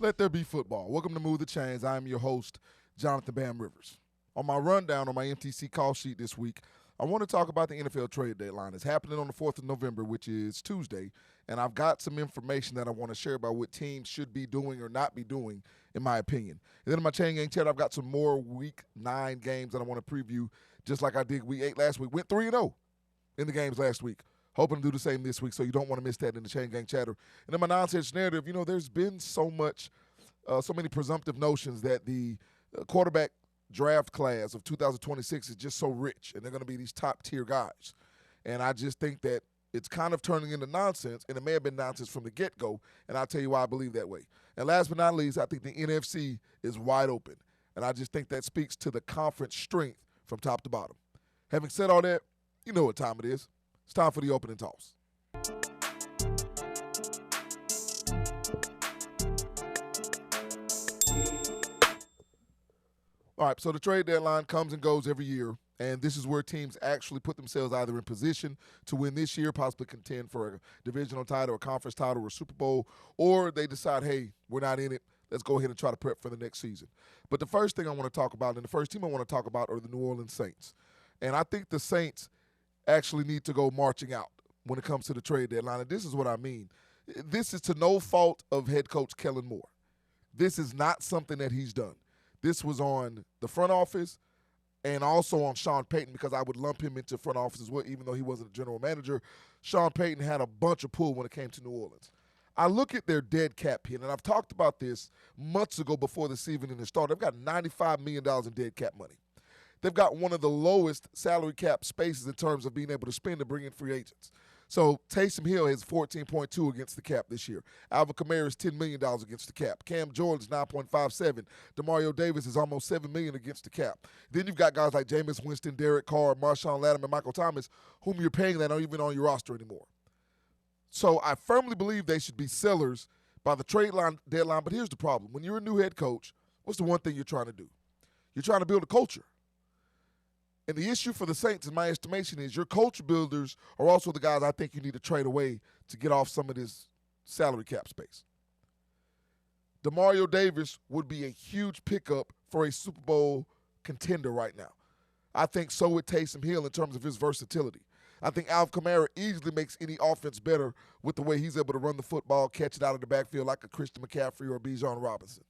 Let there be football. Welcome to Move the Chains. I am your host, Jonathan Bam Rivers. On my rundown on my MTC call sheet this week, I want to talk about the NFL trade deadline. It's happening on the 4th of November, which is Tuesday, and I've got some information that I want to share about what teams should be doing or not be doing, in my opinion. And then in my Chain Gang chat, I've got some more Week 9 games that I want to preview, just like I did Week 8 last week. Went 3-0 in the games last week. Hoping to do the same this week, so you don't want to miss that in the Chain Gang chatter. And in my nonsense narrative, there's been so many presumptive notions that the quarterback draft class of 2026 is just so rich, and they're going to be these top-tier guys. And I just think that it's kind of turning into nonsense, and it may have been nonsense from the get-go, and I'll tell you why I believe that way. And last but not least, I think the NFC is wide open, and I just think that speaks to the conference strength from top to bottom. Having said all that, you know what time it is. It's time for the opening toss. All right, so the trade deadline comes and goes every year, and this is where teams actually put themselves either in position to win this year, possibly contend for a divisional title, a conference title, or a Super Bowl, or they decide, hey, we're not in it. Let's go ahead and try to prep for the next season. But the first thing I want to talk about, and the first team I want to talk about, are the New Orleans Saints. And I think the Saints actually need to go marching out when it comes to the trade deadline. And this is what I mean. This is to no fault of head coach Kellen Moore. This is not something that he's done. This was on the front office and also on Sean Payton, because I would lump him into front office as well, even though he wasn't a general manager. Sean Payton had a bunch of pull when it came to New Orleans. I look at their dead cap hit, and I've talked about this months ago before the season even started. They've got $95 million in dead cap money. They've got one of the lowest salary cap spaces in terms of being able to spend and bring in free agents. So Taysom Hill has 14.2 against the cap this year. Alvin Kamara is $10 million against the cap. Cam Jordan's 9.57. DeMario Davis is almost $7 million against the cap. Then you've got guys like Jameis Winston, Derek Carr, Marshawn Lattimore, and Michael Thomas, whom you're paying that aren't even on your roster anymore. So I firmly believe they should be sellers by the trade deadline. But here's the problem. When you're a new head coach, what's the one thing you're trying to do? You're trying to build a culture. And the issue for the Saints, in my estimation, is your culture builders are also the guys I think you need to trade away to get off some of this salary cap space. DeMario Davis would be a huge pickup for a Super Bowl contender right now. I think so would Taysom Hill in terms of his versatility. I think Alvin Kamara easily makes any offense better with the way he's able to run the football, catch it out of the backfield like a Christian McCaffrey or a Bijan Robinson.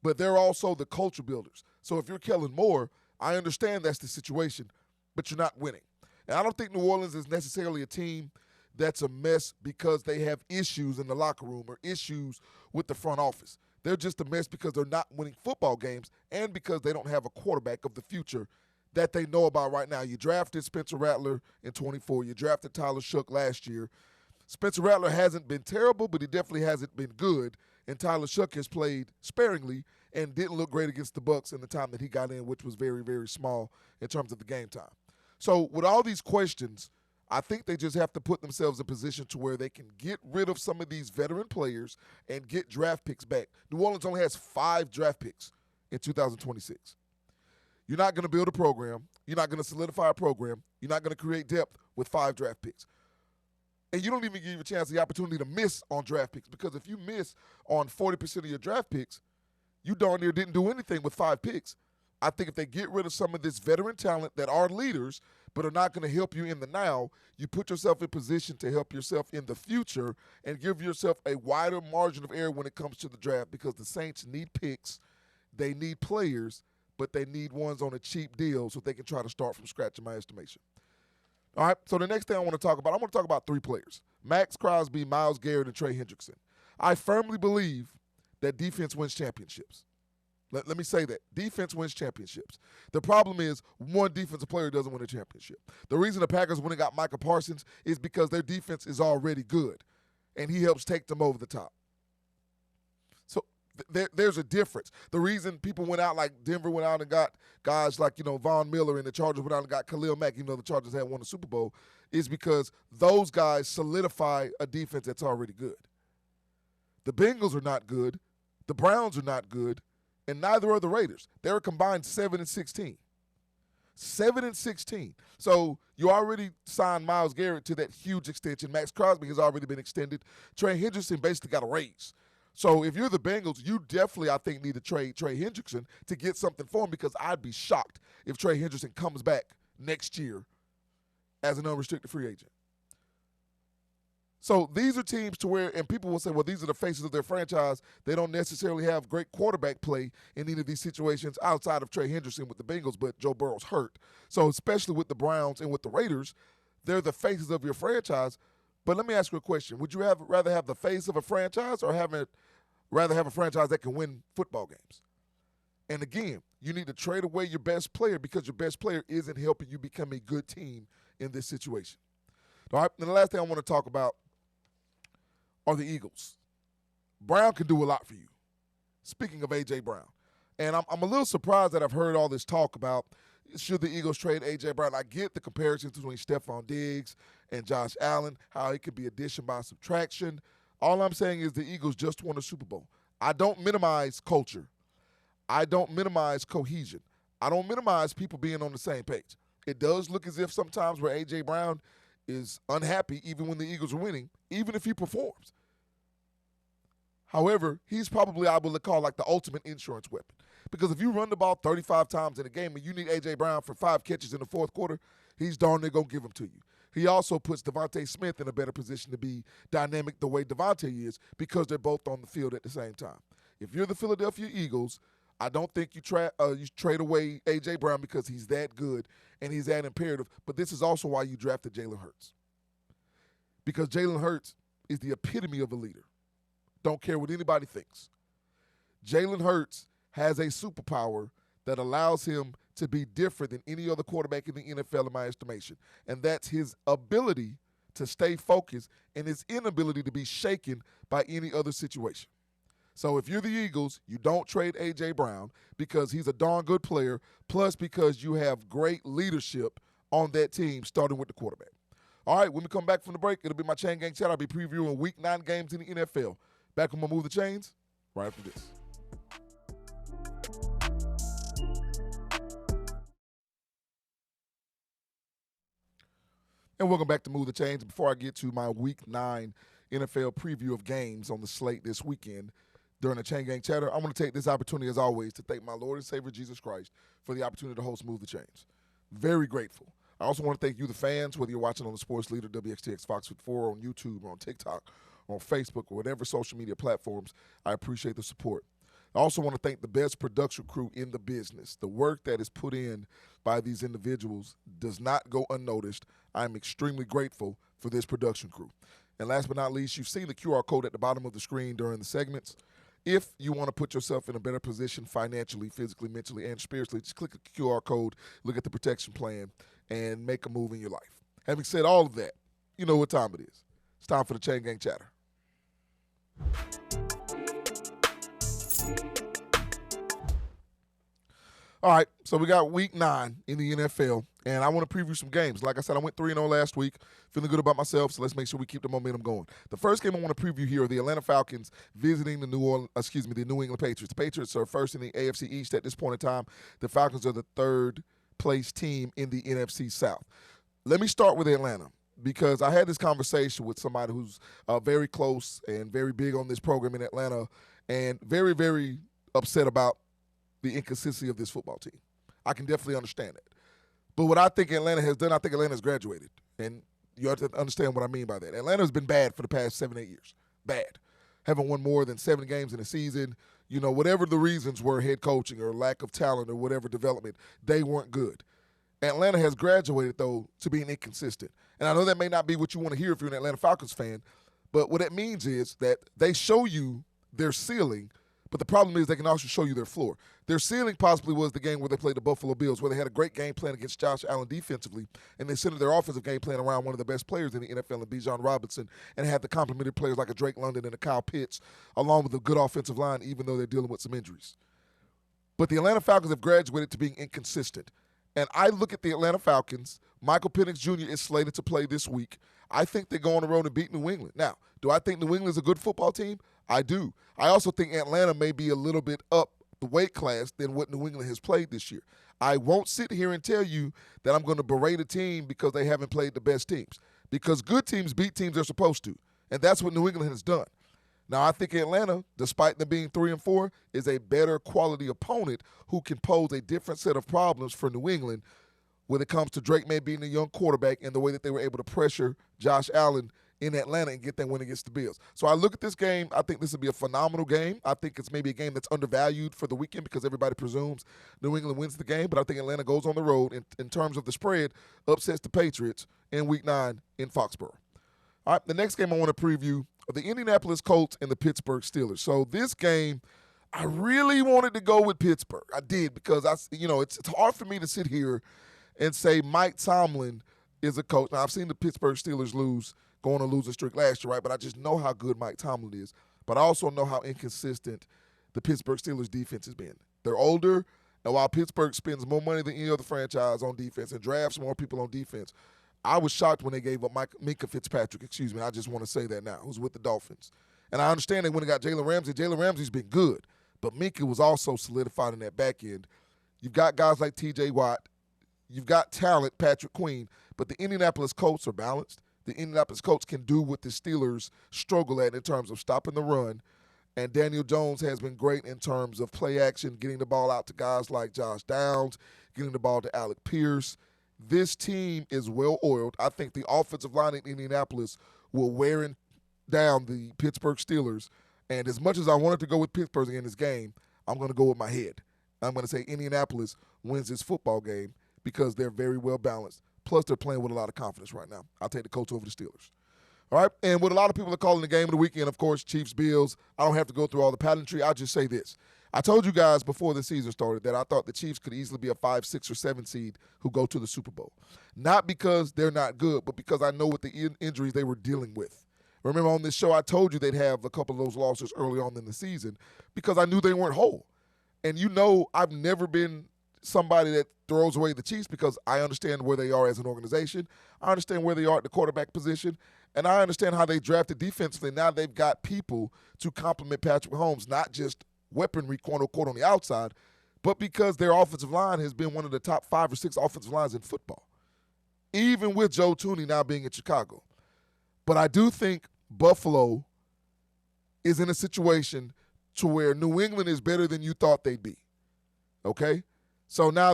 But they're also the culture builders. So if you're Kellen Moore, I understand that's the situation, but you're not winning. And I don't think New Orleans is necessarily a team that's a mess because they have issues in the locker room or issues with the front office. They're just a mess because they're not winning football games and because they don't have a quarterback of the future that they know about right now. You drafted Spencer Rattler in 24. You drafted Tyler Shough last year. Spencer Rattler hasn't been terrible, but he definitely hasn't been good. And Tyler Shough has played sparingly and didn't look great against the Bucs in the time that he got in, which was very, very small in terms of the game time. So with all these questions, I think they just have to put themselves in position to where they can get rid of some of these veteran players and get draft picks back. New Orleans only has 5 draft picks in 2026. You're not going to build a program. You're not going to solidify a program. You're not going to create depth with 5 draft picks. And you don't even give a chance the opportunity to miss on draft picks, because if you miss on 40% of your draft picks, you darn near didn't do anything with 5 picks. I think if they get rid of some of this veteran talent that are leaders but are not going to help you in the now, you put yourself in position to help yourself in the future and give yourself a wider margin of error when it comes to the draft, because the Saints need picks, they need players, but they need ones on a cheap deal so they can try to start from scratch, in my estimation. All right, so the next thing I want to talk about, 3 players: Max Crosby, Myles Garrett, and Trey Hendrickson. I firmly believe that defense wins championships. Let me say that. Defense wins championships. The problem is one defensive player doesn't win a championship. The reason the Packers went and got Micah Parsons is because their defense is already good, and he helps take them over the top. So there's a difference. The reason people went out, like Denver went out and got guys like, Von Miller, and the Chargers went out and got Khalil Mack, even though the Chargers had won the Super Bowl, is because those guys solidify a defense that's already good. The Bengals are not good. The Browns are not good. And neither are the Raiders. They're a combined 7-16. 7-16. So you already signed Myles Garrett to that huge extension. Max Crosby has already been extended. Trey Hendrickson basically got a raise. So if you're the Bengals, you definitely, I think, need to trade Trey Hendrickson to get something for him, because I'd be shocked if Trey Hendrickson comes back next year as an unrestricted free agent. So these are teams to where, and people will say, well, these are the faces of their franchise. They don't necessarily have great quarterback play in any of these situations outside of Trey Hendrickson with the Bengals, but Joe Burrow's hurt. So especially with the Browns and with the Raiders, they're the faces of your franchise. But let me ask you a question. Would you rather have the face of a franchise, or rather have a franchise that can win football games? And again, you need to trade away your best player, because your best player isn't helping you become a good team in this situation. All right, and the last thing I want to talk about are the Eagles. Brown can do a lot for you. Speaking of A.J. Brown. And I'm a little surprised that I've heard all this talk about, should the Eagles trade A.J. Brown? I get the comparisons between Stephon Diggs and Josh Allen, how it could be addition by subtraction. All I'm saying is the Eagles just won a Super Bowl. I don't minimize culture. I don't minimize cohesion. I don't minimize people being on the same page. It does look as if sometimes where A.J. Brown is unhappy even when the Eagles are winning, even if he performs. However, he's probably, I would call, like the ultimate insurance weapon. Because if you run the ball 35 times in a game and you need A.J. Brown for 5 catches in the fourth quarter, he's darn near going to give them to you. He also puts Devontae Smith in a better position to be dynamic the way Devontae is, because they're both on the field at the same time. If you're the Philadelphia Eagles, I don't think you trade away A.J. Brown because he's that good and he's that imperative. But this is also why you drafted Jalen Hurts. Because Jalen Hurts is the epitome of a leader. Don't care what anybody thinks. Jalen Hurts has a superpower that allows him to be different than any other quarterback in the NFL in my estimation. And that's his ability to stay focused and his inability to be shaken by any other situation. So if you're the Eagles, you don't trade A.J. Brown because he's a darn good player, plus because you have great leadership on that team, starting with the quarterback. All right, when we come back from the break, it'll be my Chain Gang Chat. I'll be previewing Week 9 games in the NFL. Back when we move the chains, right after this. And welcome back to Move the Chains. Before I get to my Week 9 NFL preview of games on the slate this weekend during the Chain Gang Chatter, I want to take this opportunity, as always, to thank my Lord and Savior Jesus Christ for the opportunity to host Move the Chains. Very grateful. I also want to thank you, the fans, whether you're watching on the Sports Leader, WXTX Fox 4, on YouTube, or on TikTok, or on Facebook, or whatever social media platforms. I appreciate the support. I also want to thank the best production crew in the business. The work that is put in by these individuals does not go unnoticed. I'm extremely grateful for this production crew. And last but not least, you've seen the QR code at the bottom of the screen during the segments. If you want to put yourself in a better position financially, physically, mentally, and spiritually, just click the QR code, look at the protection plan, and make a move in your life. Having said all of that, you know what time it is. It's time for the Chain Gang Chatter. All right, so we got Week 9 in the NFL, and I want to preview some games. Like I said, I went 3-0 last week, feeling good about myself, so let's make sure we keep the momentum going. The first game I want to preview here are the Atlanta Falcons visiting the New England Patriots. The Patriots are first in the AFC East at this point in time. The Falcons are the third-place team in the NFC South. Let me start with Atlanta, because I had this conversation with somebody who's very close and very big on this program in Atlanta, and very, very upset about the inconsistency of this football team. I can definitely understand it. But what I think Atlanta has done, I think Atlanta has graduated. And you have to understand what I mean by that. Atlanta has been bad for the past 7-8 years. Bad. Haven't won more than 7 games in a season. You know, whatever the reasons were, head coaching or lack of talent or whatever development, they weren't good. Atlanta has graduated, though, to being inconsistent. And I know that may not be what you want to hear if you're an Atlanta Falcons fan, but what that means is that they show you their ceiling, but the problem is they can also show you their floor. Their ceiling possibly was the game where they played the Buffalo Bills, where they had a great game plan against Josh Allen defensively, and they centered their offensive game plan around one of the best players in the NFL, in Bijan Robinson, and had the complementary players like a Drake London and a Kyle Pitts, along with a good offensive line, even though they're dealing with some injuries. But the Atlanta Falcons have graduated to being inconsistent. And I look at the Atlanta Falcons. Michael Penix Jr. is slated to play this week. I think they go on the road and beat New England. Now, do I think New England is a good football team? I do. I also think Atlanta may be a little bit up the weight class than what New England has played this year. I won't sit here and tell you that I'm going to berate a team because they haven't played the best teams. Because good teams beat teams they're supposed to. And that's what New England has done. Now, I think Atlanta, despite them being 3-4, is a better quality opponent who can pose a different set of problems for New England when it comes to Drake May being a young quarterback and the way that they were able to pressure Josh Allen in Atlanta and get that win against the Bills. So I look at this game. I think this will be a phenomenal game. I think it's maybe a game that's undervalued for the weekend because everybody presumes New England wins the game. But I think Atlanta goes on the road in terms of the spread, upsets the Patriots in Week 9 in Foxborough. All right, the next game I want to preview are the Indianapolis Colts and the Pittsburgh Steelers. So this game, I really wanted to go with Pittsburgh. I did because it's hard for me to sit here and say Mike Tomlin is a coach. Now, I've seen the Pittsburgh Steelers go on a losing streak last year, right? But I just know how good Mike Tomlin is. But I also know how inconsistent the Pittsburgh Steelers defense has been. They're older, and while Pittsburgh spends more money than any other franchise on defense and drafts more people on defense, I was shocked when they gave up Minkah Fitzpatrick, I just want to say that now, who's with the Dolphins. And I understand they went and got Jalen Ramsey. Jalen Ramsey's been good, but Minkah was also solidified in that back end. You've got guys like T.J. Watt. You've got talent, Patrick Queen, but the Indianapolis Colts are balanced. The Indianapolis Colts can do what the Steelers struggle at in terms of stopping the run, and Daniel Jones has been great in terms of play action, getting the ball out to guys like Josh Downs, getting the ball to Alec Pierce. This team is well-oiled. I think the offensive line in Indianapolis will wear down the Pittsburgh Steelers, and as much as I wanted to go with Pittsburgh in this game, I'm going to go with my head. I'm going to say Indianapolis wins this football game because they're very well-balanced. Plus, they're playing with a lot of confidence right now. I'll take the Colts over the Steelers. All right, and what a lot of people are calling the game of the weekend, of course, Chiefs-Bills. I don't have to go through all the pageantry. I'll just say this. I told you guys before the season started that I thought the Chiefs could easily be a 5, 6, or 7 seed who go to the Super Bowl. Not because they're not good, but because I know what the injuries they were dealing with. Remember on this show, I told you they'd have a couple of those losses early on in the season because I knew they weren't whole. And you know I've never been somebody that throws away the Chiefs because I understand where they are as an organization. I understand where they are at the quarterback position. And I understand how they drafted defensively. Now they've got people to complement Patrick Mahomes, not just weaponry, quote-unquote, on the outside, but because their offensive line has been one of the top 5 or 6 offensive lines in football, even with Joe Thuney now being in Chicago. But I do think Buffalo is in a situation to where New England is better than you thought they'd be, okay? So now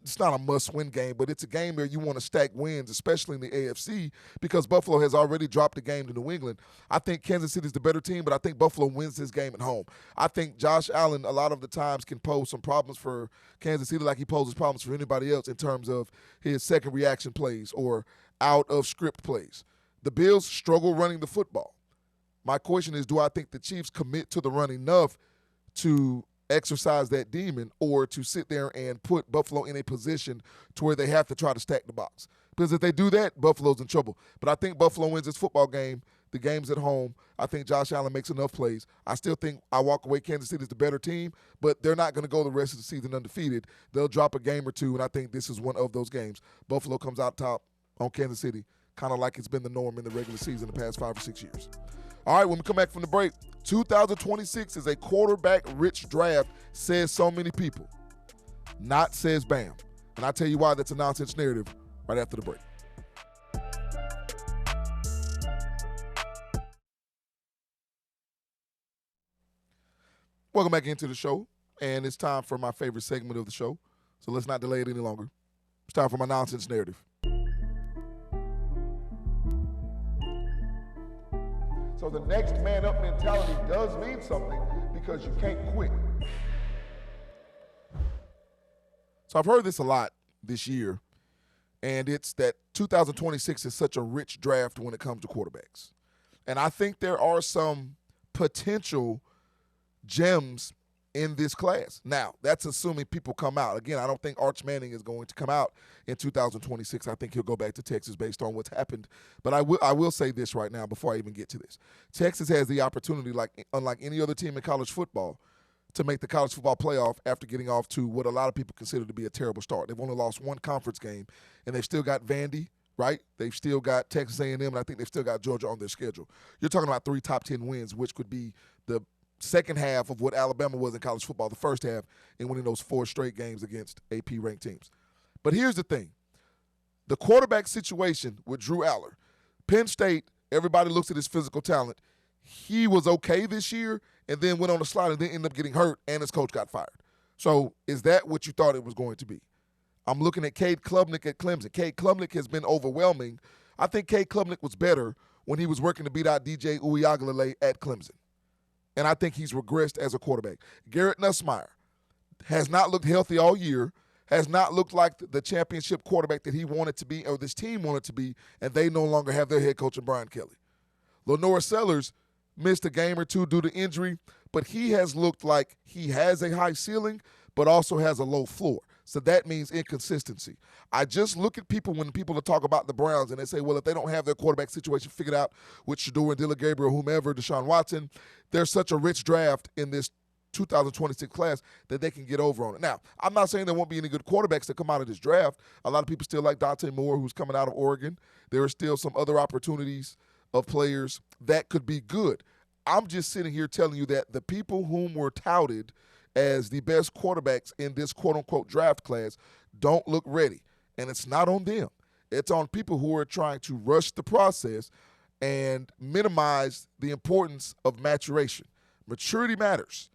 it's not a must-win game, but it's a game where you want to stack wins, especially in the AFC, because Buffalo has already dropped the game to New England. I think Kansas City is the better team, but I think Buffalo wins this game at home. I think Josh Allen a lot of the times can pose some problems for Kansas City like he poses problems for anybody else in terms of his second reaction plays or out-of-script plays. The Bills struggle running the football. My question is, do I think the Chiefs commit to the run enough to exercise that demon or to sit there and put Buffalo in a position to where they have to try to stack the box? Because if they do that, Buffalo's in trouble. But I think Buffalo wins this football game. The game's at home. I think Josh Allen makes enough plays. I still think I walk away Kansas City is the better team, but they're not going to go the rest of the season undefeated. They'll drop a game or two, and I think this is one of those games. Buffalo comes out top on Kansas City, kind of like it's been the norm in the regular season the past 5 or 6 years. All right, when we come back from the break, 2026 is a quarterback-rich draft, says so many people. Not says Bam. And I'll tell you why that's a nonsense narrative right after the break. Welcome back into the show, and it's time for my favorite segment of the show. So let's not delay it any longer. It's time for my nonsense narrative. So the next man up mentality does mean something because you can't quit. So I've heard this a lot this year, and it's that 2026 is such a rich draft when it comes to quarterbacks. And I think there are some potential gems in this class. Now, that's assuming people come out. Again, I don't think Arch Manning is going to come out in 2026. I think he'll go back to Texas based on what's happened. But I will say this right now before I even get to this. Texas has the opportunity, unlike any other team in college football, to make the college football playoff after getting off to what a lot of people consider to be a terrible start. They've only lost one conference game, and they've still got Vandy, right? They've still got Texas A&M, and I think they've still got Georgia on their schedule. You're talking about 3 top 10 wins, which could be the second half of what Alabama was in college football, the first half, in winning those 4 straight games against AP-ranked teams. But here's the thing. The quarterback situation with Drew Aller. Penn State, everybody looks at his physical talent. he was okay this year and then went on the slide and then ended up getting hurt and his coach got fired. So is that what you thought it was going to be? I'm looking at Cade Klubnik at Clemson. Cade Klubnik has been overwhelming. I think Cade Klubnik was better when he was working to beat out DJ Uiagalelei at Clemson. And I think he's regressed as a quarterback. Garrett Nussmeier has not looked healthy all year, has not looked like the championship quarterback that he wanted to be or this team wanted to be, and they no longer have their head coach in Brian Kelly. Lenore Sellers missed a game or two due to injury, but he has looked like he has a high ceiling but also has a low floor. So that means inconsistency. I just look at people when people talk about the Browns and they say, well, if they don't have their quarterback situation figured out with Shedeur and Dillon Gabriel, whomever, Deshaun Watson, there's such a rich draft in this 2026 class that they can get over on it. Now, I'm not saying there won't be any good quarterbacks that come out of this draft. A lot of people still like Dante Moore, who's coming out of Oregon. There are still some other opportunities of players that could be good. I'm just sitting here telling you that the people whom were touted as the best quarterbacks in this quote-unquote draft class don't look ready. And it's not on them. It's on people who are trying to rush the process and minimize the importance of maturation. Maturity matters.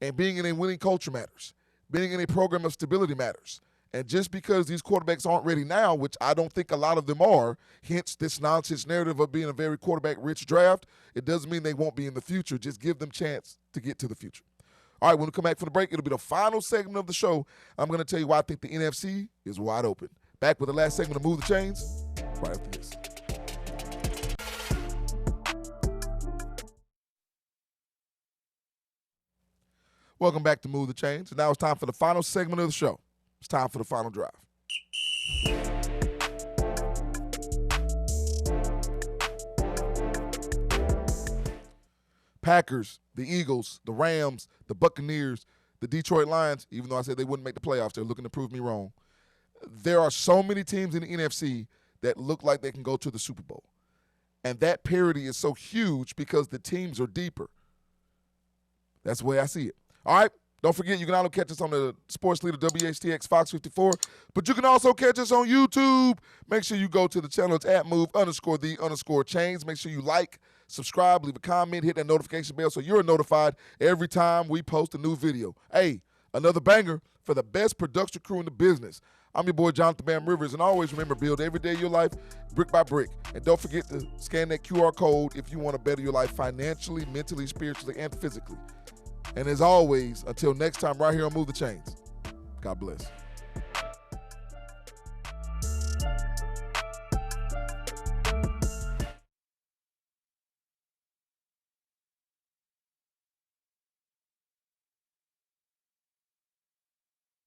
And being in a winning culture matters. Being in a program of stability matters. And just because these quarterbacks aren't ready now, which I don't think a lot of them are, hence this nonsense narrative of being a very quarterback-rich draft, it doesn't mean they won't be in the future. Just give them a chance to get to the future. All right, when we come back from the break, it'll be the final segment of the show. I'm going to tell you why I think the NFC is wide open. Back with the last segment of Move the Chains right after this. Welcome back to Move the Chains. And now it's time for the final segment of the show. It's time for the final drive. Packers, the Eagles, the Rams, the Buccaneers, the Detroit Lions, even though I said they wouldn't make the playoffs, they're looking to prove me wrong. There are so many teams in the NFC that look like they can go to the Super Bowl. And that parity is so huge because the teams are deeper. That's the way I see it. All right, don't forget you can also catch us on the Sports Leader WHTX Fox 54, but you can also catch us on YouTube. Make sure you go to the channel. It's at @move_the_chains. Make sure you like, subscribe, leave a comment, hit that notification bell so you're notified every time we post a new video. Hey, another banger for the best production crew in the business. I'm your boy, Jonathan Bam Rivers, and always remember, build every day of your life brick by brick. And don't forget to scan that QR code if you want to better your life financially, mentally, spiritually, and physically. And as always, until next time right here on Move the Chains, God bless.